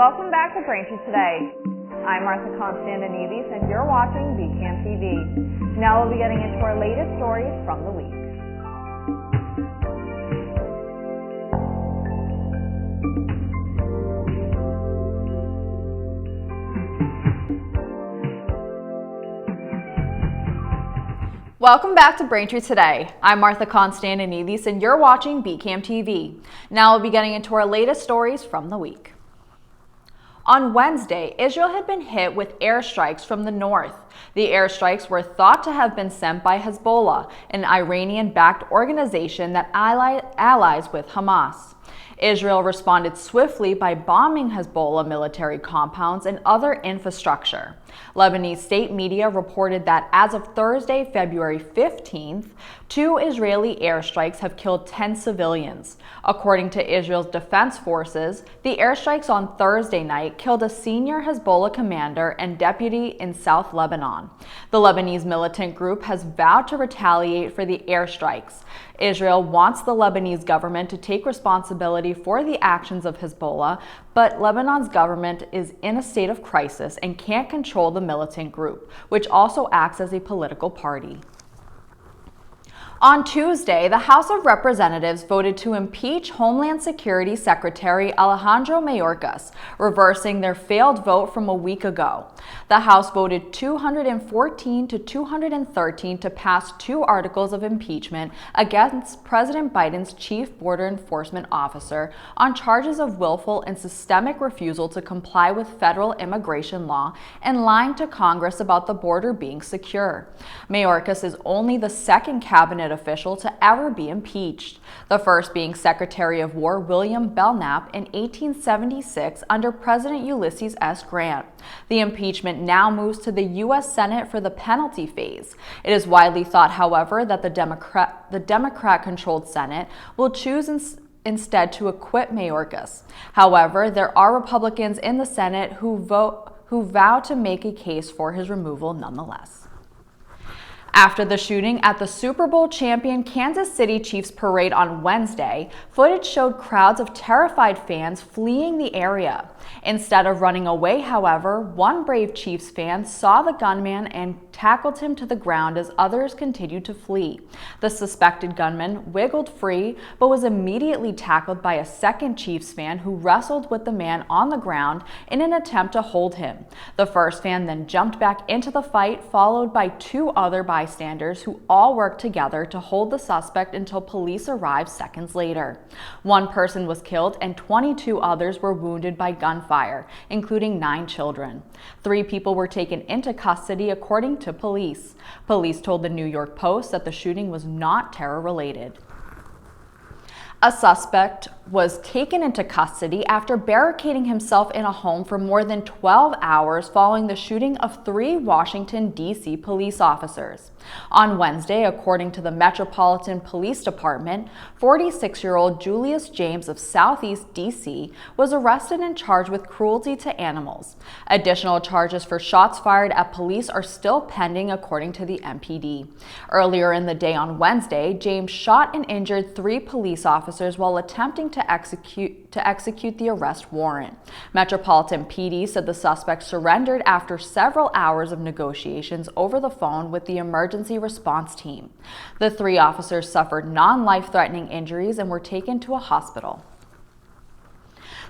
Welcome back to Braintree Today. I'm Martha Konstandinidis and you're watching BCAM TV. Now we'll be getting into our latest stories from the week. Welcome back to Braintree Today. I'm Martha Konstandinidis and you're watching BCAM TV. Now we'll be getting into our latest stories from the week. On Wednesday, Israel had been hit with airstrikes from the north. The airstrikes were thought to have been sent by Hezbollah, an Iranian-backed organization that allies with Hamas. Israel responded swiftly by bombing Hezbollah military compounds and other infrastructure. Lebanese state media reported that as of Thursday, February 15th, 2 Israeli airstrikes have killed 10 civilians. According to Israel's defense forces, the airstrikes on Thursday night killed a senior Hezbollah commander and deputy in South Lebanon. The Lebanese militant group has vowed to retaliate for the airstrikes. Israel wants the Lebanese government to take responsibility for the actions of Hezbollah, but Lebanon's government is in a state of crisis and can't control the militant group, which also acts as a political party. On Tuesday, the House of Representatives voted to impeach Homeland Security Secretary Alejandro Mayorkas, reversing their failed vote from a week ago. The House voted 214 to 213 to pass 2 articles of impeachment against President Biden's chief border enforcement officer on charges of willful and systemic refusal to comply with federal immigration law and lying to Congress about the border being secure. Mayorkas is only the second cabinet official to ever be impeached, the first being Secretary of War William Belknap in 1876 under President Ulysses S. Grant. The impeachment now moves to the U.S. Senate for the penalty phase. It is widely thought, however, that the Democrat-controlled Senate will choose instead to acquit Mayorkas. However, there are Republicans in the Senate who vow to make a case for his removal nonetheless. After the shooting at the Super Bowl champion Kansas City Chiefs parade on Wednesday, footage showed crowds of terrified fans fleeing the area. Instead of running away, however, one brave Chiefs fan saw the gunman and tackled him to the ground as others continued to flee. The suspected gunman wiggled free, but was immediately tackled by a second Chiefs fan who wrestled with the man on the ground in an attempt to hold him. The first fan then jumped back into the fight, followed by 2 other bystanders who all worked together to hold the suspect until police arrived seconds later. 1 person was killed and 22 others were wounded by gunfire, including 9 children. 3 people were taken into custody according to police. Police told the New York Post that the shooting was not terror-related. A suspect was taken into custody after barricading himself in a home for more than 12 hours following the shooting of 3 Washington, D.C. police officers. On Wednesday, according to the Metropolitan Police Department, 46-year-old Julius James of Southeast D.C. was arrested and charged with cruelty to animals. Additional charges for shots fired at police are still pending, according to the MPD. Earlier in the day on Wednesday, James shot and injured 3 police officers while attempting to execute the arrest warrant. Metropolitan PD said the suspect surrendered after several hours of negotiations over the phone with the emergency response team. The 3 officers suffered non-life-threatening injuries and were taken to a hospital.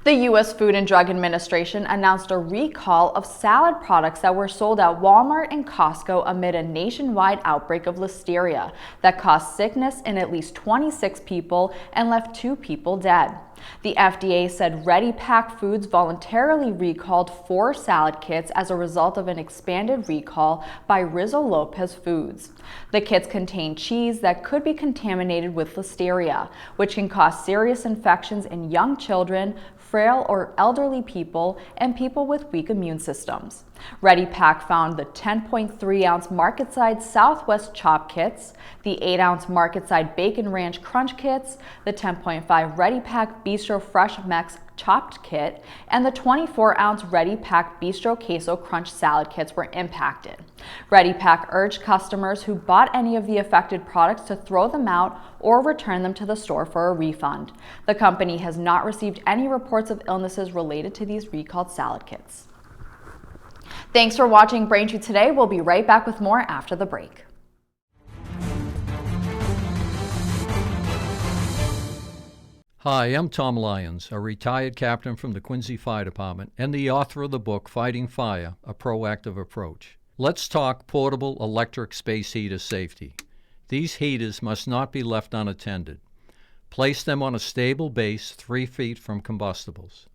The U.S. Food and Drug Administration announced a recall of salad products that were sold at Walmart and Costco amid a nationwide outbreak of listeria that caused sickness in at least 26 people and left 2 people dead. The FDA said Ready Pack Foods voluntarily recalled 4 salad kits as a result of an expanded recall by Rizzo Lopez Foods. The kits contain cheese that could be contaminated with listeria, which can cause serious infections in young children, frail or elderly people, and people with weak immune systems. Ready Pack found the 10.3-ounce market-size Southwest Chop Kits, the 8-ounce market-size Bacon Ranch Crunch Kits, the 10.5 Ready Pack Bistro Fresh Mex Chopped Kit, and the 24-ounce Ready Pack Bistro Queso Crunch Salad Kits were impacted. Ready Pack urged customers who bought any of the affected products to throw them out or return them to the store for a refund. The company has not received any reports of illnesses related to these recalled salad kits. Thanks for watching Braintree Today. We'll be right back with more after the break. Hi, I'm Tom Lyons, a retired captain from the Quincy Fire Department and the author of the book Fighting Fire, A Proactive Approach. Let's talk portable electric space heater safety. These heaters must not be left unattended. Place them on a stable base 3 feet from combustibles.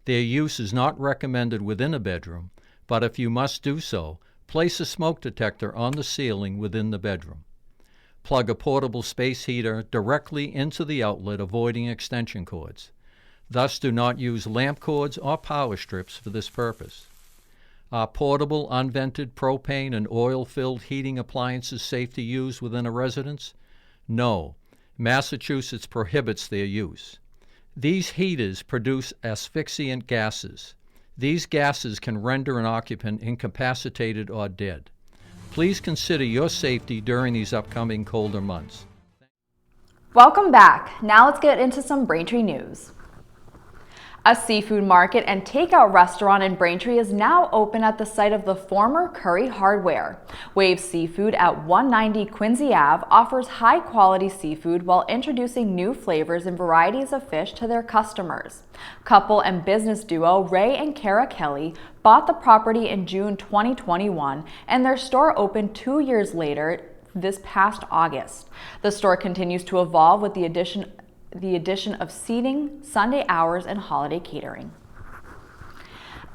Their use is not recommended within a bedroom, but if you must do so, place a smoke detector on the ceiling within the bedroom. Plug a portable space heater directly into the outlet, avoiding extension cords. Thus, do not use lamp cords or power strips for this purpose. Are portable, unvented propane and oil-filled heating appliances safe to use within a residence? No. Massachusetts prohibits their use. These heaters produce asphyxiant gases. These gases can render an occupant incapacitated or dead. Please consider your safety during these upcoming colder months. Welcome back. Now let's get into some Braintree news. A seafood market and takeout restaurant in Braintree is now open at the site of the former Curry Hardware. Wave Seafood at 190 Quincy Ave offers high-quality seafood while introducing new flavors and varieties of fish to their customers. Couple and business duo Ray and Kara Kelly bought the property in June 2021, and their store opened 2 years later this past August. The store continues to evolve with the addition of seating, Sunday hours, and holiday catering.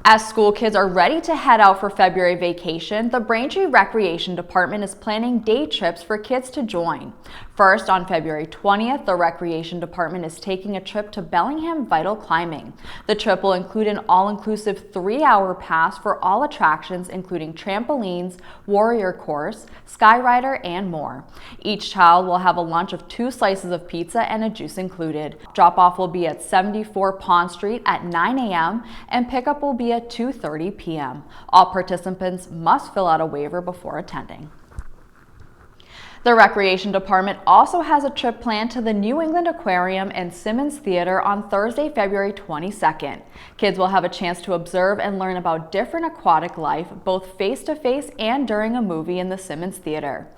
As school kids are ready to head out for February vacation, the Braintree Recreation Department is planning day trips for kids to join. First, on February 20th, the Recreation Department is taking a trip to Bellingham Vital Climbing. The trip will include an all-inclusive 3-hour pass for all attractions, including trampolines, warrior course, skyrider, and more. Each child will have a lunch of 2 slices of pizza and a juice included. Drop-off will be at 74 Pond Street at 9 a.m. and pickup will be at 2:30 p.m. All participants must fill out a waiver before attending. The Recreation Department also has a trip planned to the New England Aquarium and Simmons Theater on Thursday, February 22nd. Kids will have a chance to observe and learn about different aquatic life, both face-to-face and during a movie in the Simmons Theater.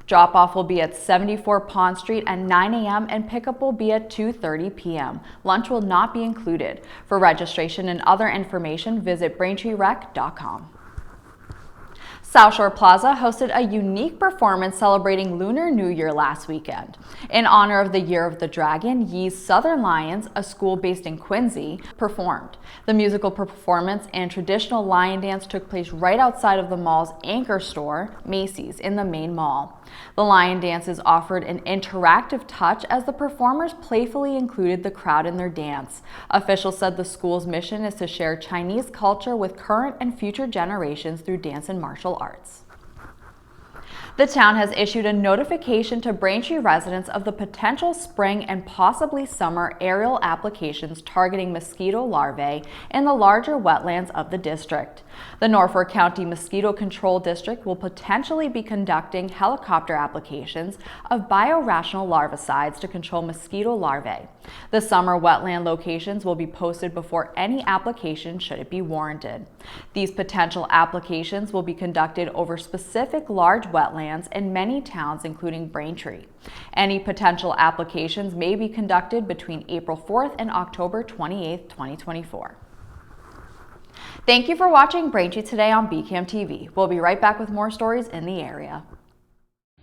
Drop-off will be at 74 Pond Street at 9 a.m. and pickup will be at 2:30 p.m. Lunch will not be included. For registration and other information, visit BraintreeRec.com. South Shore Plaza hosted a unique performance celebrating Lunar New Year last weekend. In honor of the Year of the Dragon, Yee's Southern Lions, a school based in Quincy, performed. The musical performance and traditional lion dance took place right outside of the mall's anchor store, Macy's, in the main mall. The lion dances offered an interactive touch as the performers playfully included the crowd in their dance. Officials said the school's mission is to share Chinese culture with current and future generations through dance and martial arts. The town has issued a notification to Braintree residents of the potential spring and possibly summer aerial applications targeting mosquito larvae in the larger wetlands of the district. The Norfolk County Mosquito Control District will potentially be conducting helicopter applications of biorational larvicides to control mosquito larvae. The summer wetland locations will be posted before any application should it be warranted. These potential applications will be conducted over specific large wetlands in many towns, including Braintree. Any potential applications may be conducted between April 4th and October 28th, 2024. Thank you for watching Braintree Today on BCAM TV. We'll be right back with more stories in the area.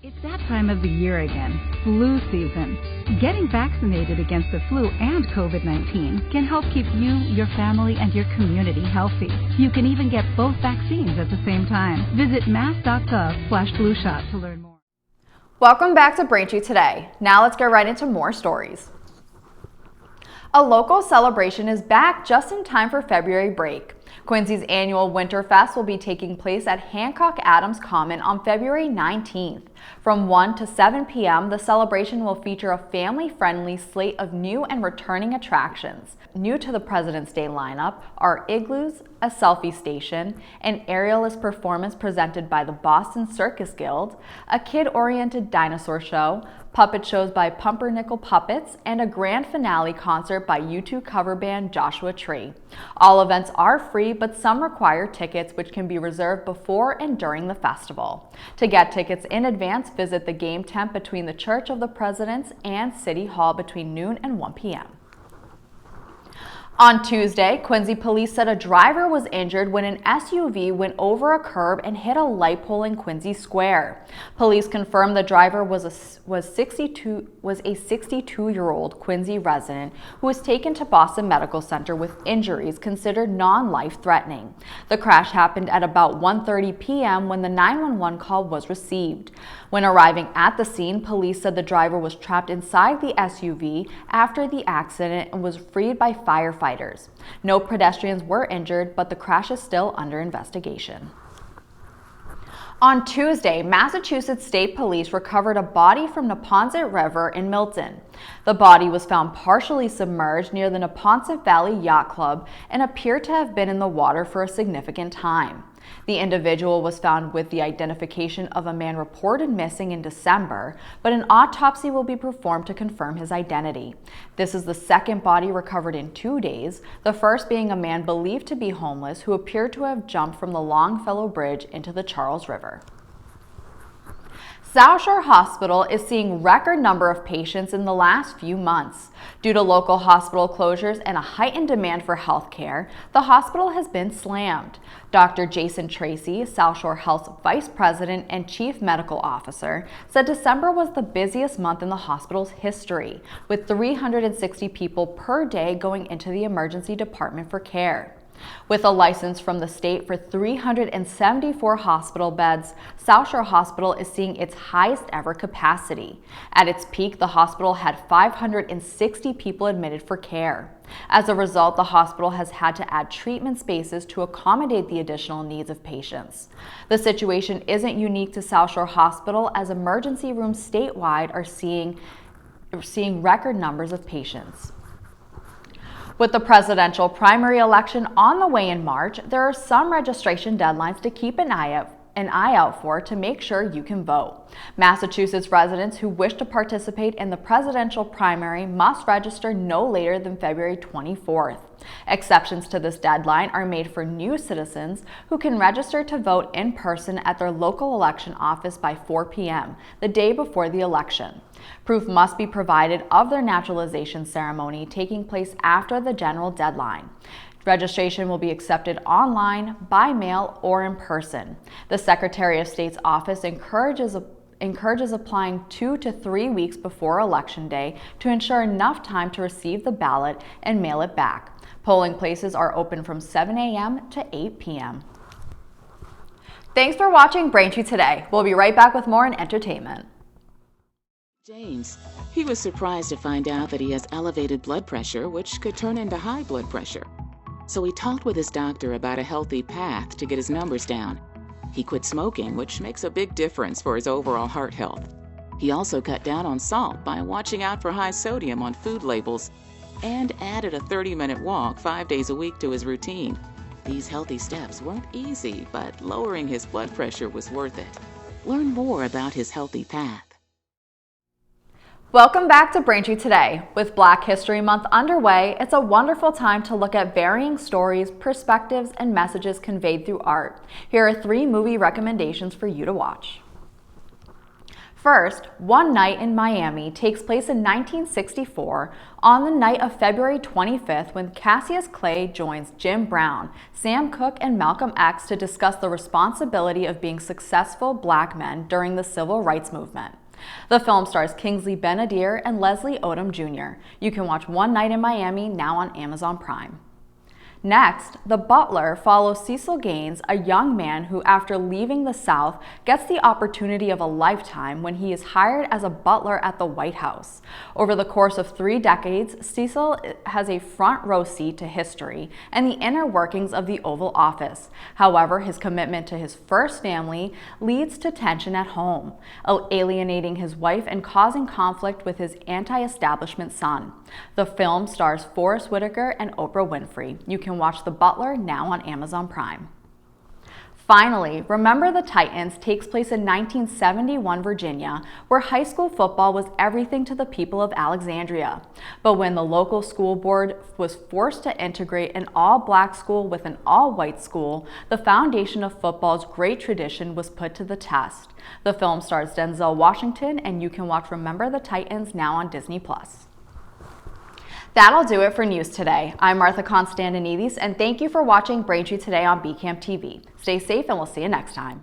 It's that time of the year again, flu season. Getting vaccinated against the flu and COVID-19 can help keep you, your family, and your community healthy. You can even get both vaccines at the same time. Visit mass.gov/flushot to learn more. Welcome back to Braintree Today. Now let's get right into more stories. A local celebration is back just in time for February break. Quincy's annual Winterfest will be taking place at Hancock Adams Common on February 19th. From 1 to 7 p.m., the celebration will feature a family-friendly slate of new and returning attractions. New to the President's Day lineup are igloos, a selfie station, an aerialist performance presented by the Boston Circus Guild, a kid-oriented dinosaur show, puppet shows by Pumpernickel Puppets, and a grand finale concert by U2 cover band Joshua Tree. All events are free, but some require tickets, which can be reserved before and during the festival. To get tickets in advance, visit the game tent between the Church of the Presidents and City Hall between noon and 1 p.m. On Tuesday, Quincy police said a driver was injured when an SUV went over a curb and hit a light pole in Quincy Square. Police confirmed the driver was a 62-year-old Quincy resident who was taken to Boston Medical Center with injuries considered non-life-threatening. The crash happened at about 1:30 p.m. when the 911 call was received. When arriving at the scene, police said the driver was trapped inside the SUV after the accident and was freed by firefighters. No pedestrians were injured, but the crash is still under investigation. On Tuesday, Massachusetts State Police recovered a body from Neponset River in Milton. The body was found partially submerged near the Neponset Valley Yacht Club and appeared to have been in the water for a significant time. The individual was found with the identification of a man reported missing in December, but an autopsy will be performed to confirm his identity. This is the second body recovered in 2 days, the first being a man believed to be homeless who appeared to have jumped from the Longfellow Bridge into the Charles River. South Shore Hospital is seeing record number of patients in the last few months. Due to local hospital closures and a heightened demand for health care, the hospital has been slammed. Dr. Jason Tracy, South Shore Health's Vice President and Chief Medical Officer, said December was the busiest month in the hospital's history, with 360 people per day going into the emergency department for care. With a license from the state for 374 hospital beds, South Shore Hospital is seeing its highest ever capacity. At its peak, the hospital had 560 people admitted for care. As a result, the hospital has had to add treatment spaces to accommodate the additional needs of patients. The situation isn't unique to South Shore Hospital, as emergency rooms statewide are seeing record numbers of patients. With the presidential primary election on the way in March, there are some registration deadlines to keep an eye out for to make sure you can vote. Massachusetts residents who wish to participate in the presidential primary must register no later than February 24th. Exceptions to this deadline are made for new citizens who can register to vote in person at their local election office by 4 p.m., the day before the election. Proof must be provided of their naturalization ceremony taking place after the general deadline. Registration will be accepted online, by mail, or in person. The Secretary of State's office encourages applying 2 to 3 weeks before Election Day to ensure enough time to receive the ballot and mail it back. Polling places are open from 7 a.m. to 8 p.m. Thanks for watching Braintree today. We'll be right back with more in entertainment. James. He was surprised to find out that he has elevated blood pressure, which could turn into high blood pressure. So he talked with his doctor about a healthy path to get his numbers down. He quit smoking, which makes a big difference for his overall heart health. He also cut down on salt by watching out for high sodium on food labels and added a 30-minute walk 5 days a week to his routine. These healthy steps weren't easy, but lowering his blood pressure was worth it. Learn more about his healthy path. Welcome back to Braintree Today. With Black History Month underway, it's a wonderful time to look at varying stories, perspectives, and messages conveyed through art. Here are 3 movie recommendations for you to watch. First, One Night in Miami takes place in 1964 on the night of February 25th when Cassius Clay joins Jim Brown, Sam Cooke, and Malcolm X to discuss the responsibility of being successful Black men during the Civil Rights Movement. The film stars Kingsley Ben-Adir and Leslie Odom Jr. You can watch One Night in Miami now on Amazon Prime. Next, The Butler follows Cecil Gaines, a young man who, after leaving the South, gets the opportunity of a lifetime when he is hired as a butler at the White House. Over the course of 3 decades, Cecil has a front row seat to history and the inner workings of the Oval Office. However, his commitment to his first family leads to tension at home, alienating his wife and causing conflict with his anti-establishment son. The film stars Forest Whitaker and Oprah Winfrey. You can watch The Butler now on Amazon Prime. Finally, Remember the Titans takes place in 1971 Virginia, where high school football was everything to the people of Alexandria. But when the local school board was forced to integrate an all-black school with an all-white school, the foundation of football's great tradition was put to the test. The film stars Denzel Washington, and you can watch Remember the Titans now on Disney+. That'll do it for news today. I'm Martha Konstandinidis, and thank you for watching Braintree Today on BCAM TV. Stay safe, and we'll see you next time.